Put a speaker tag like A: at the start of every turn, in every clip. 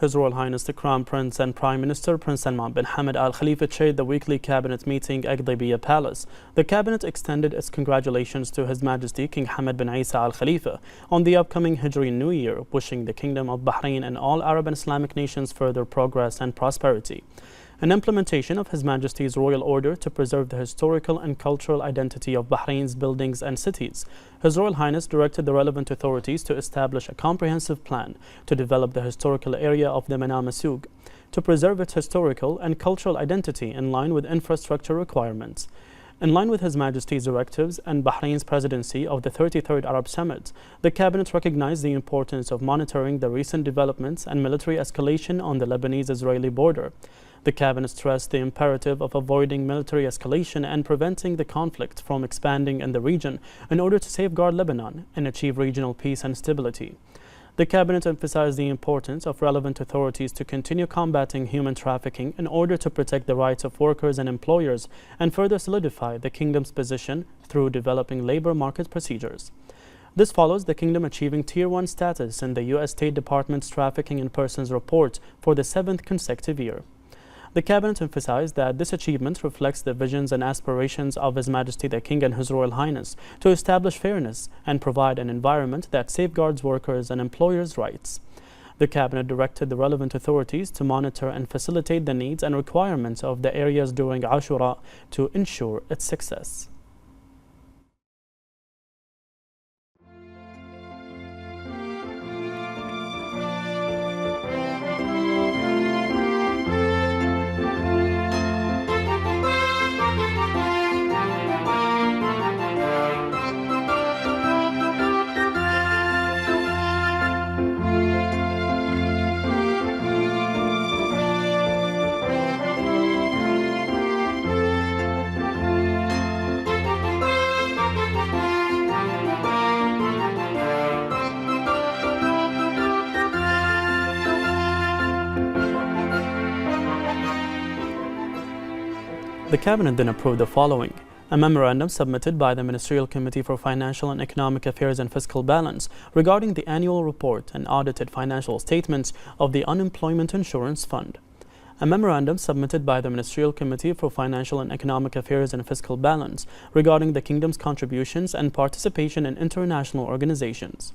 A: His Royal Highness the Crown Prince and Prime Minister Prince Salman bin Hamad Al Khalifa chaired the weekly cabinet meeting at Qadibiyya Palace. The cabinet extended its congratulations to His Majesty King Hamad bin Isa Al Khalifa on the upcoming Hijri New Year, wishing the Kingdom of Bahrain and all Arab and Islamic nations further progress and prosperity. An implementation of His Majesty's royal order to preserve the historical and cultural identity of Bahrain's buildings and cities, His Royal Highness directed the relevant authorities to establish a comprehensive plan to develop the historical area of the Mana Masouq, to preserve its historical and cultural identity in line with infrastructure requirements. In line with His Majesty's directives and Bahrain's presidency of the 33rd Arab Summit, the Cabinet recognized the importance of monitoring the recent developments and military escalation on the Lebanese-Israeli border. The Cabinet stressed the imperative of avoiding military escalation and preventing the conflict from expanding in the region in order to safeguard Lebanon and achieve regional peace and stability. The Cabinet emphasized the importance of relevant authorities to continue combating human trafficking in order to protect the rights of workers and employers and further solidify the Kingdom's position through developing labor market procedures. This follows the Kingdom achieving Tier 1 status in the U.S. State Department's Trafficking in Persons report for the 7th consecutive year. The Cabinet emphasized that this achievement reflects the visions and aspirations of His Majesty the King and His Royal Highness to establish fairness and provide an environment that safeguards workers' and employers' rights. The Cabinet directed the relevant authorities to monitor and facilitate the needs and requirements of the areas during Ashura to ensure its success. The Cabinet then approved the following: a memorandum submitted by the Ministerial Committee for Financial and Economic Affairs and Fiscal Balance regarding the annual report and audited financial statements of the Unemployment Insurance Fund. A memorandum submitted by the Ministerial Committee for Financial and Economic Affairs and Fiscal Balance regarding the Kingdom's contributions and participation in international organizations.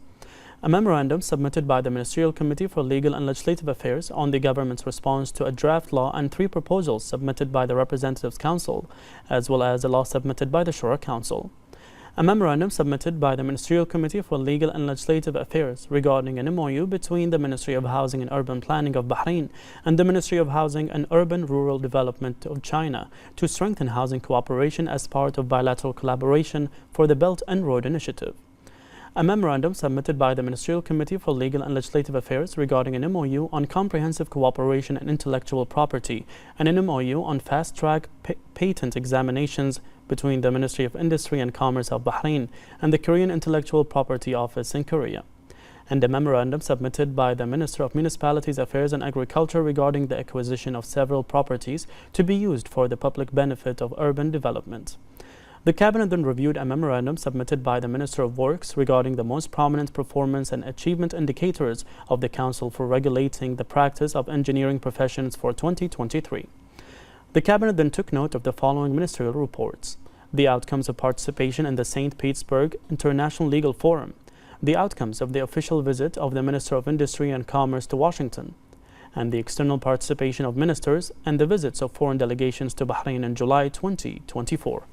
A: A memorandum submitted by the Ministerial Committee for Legal and Legislative Affairs on the government's response to a draft law and 3 proposals submitted by the Representatives Council, as well as a law submitted by the Shura Council. A memorandum submitted by the Ministerial Committee for Legal and Legislative Affairs regarding an MOU between the Ministry of Housing and Urban Planning of Bahrain and the Ministry of Housing and Urban Rural Development of China to strengthen housing cooperation as part of bilateral collaboration for the Belt and Road Initiative. A memorandum submitted by the Ministerial Committee for Legal and Legislative Affairs regarding an MOU on comprehensive cooperation and intellectual property and an MOU on fast-track patent examinations between the Ministry of Industry and Commerce of Bahrain and the Korean Intellectual Property Office in Korea. And a memorandum submitted by the Minister of Municipalities Affairs and Agriculture regarding the acquisition of several properties to be used for the public benefit of urban development. The Cabinet then reviewed a memorandum submitted by the Minister of Works regarding the most prominent performance and achievement indicators of the Council for regulating the practice of engineering professions for 2023. The Cabinet then took note of the following ministerial reports: the outcomes of participation in the St. Petersburg International Legal Forum, the outcomes of the official visit of the Minister of Industry and Commerce to Washington, and the external participation of ministers and the visits of foreign delegations to Bahrain in July 2024.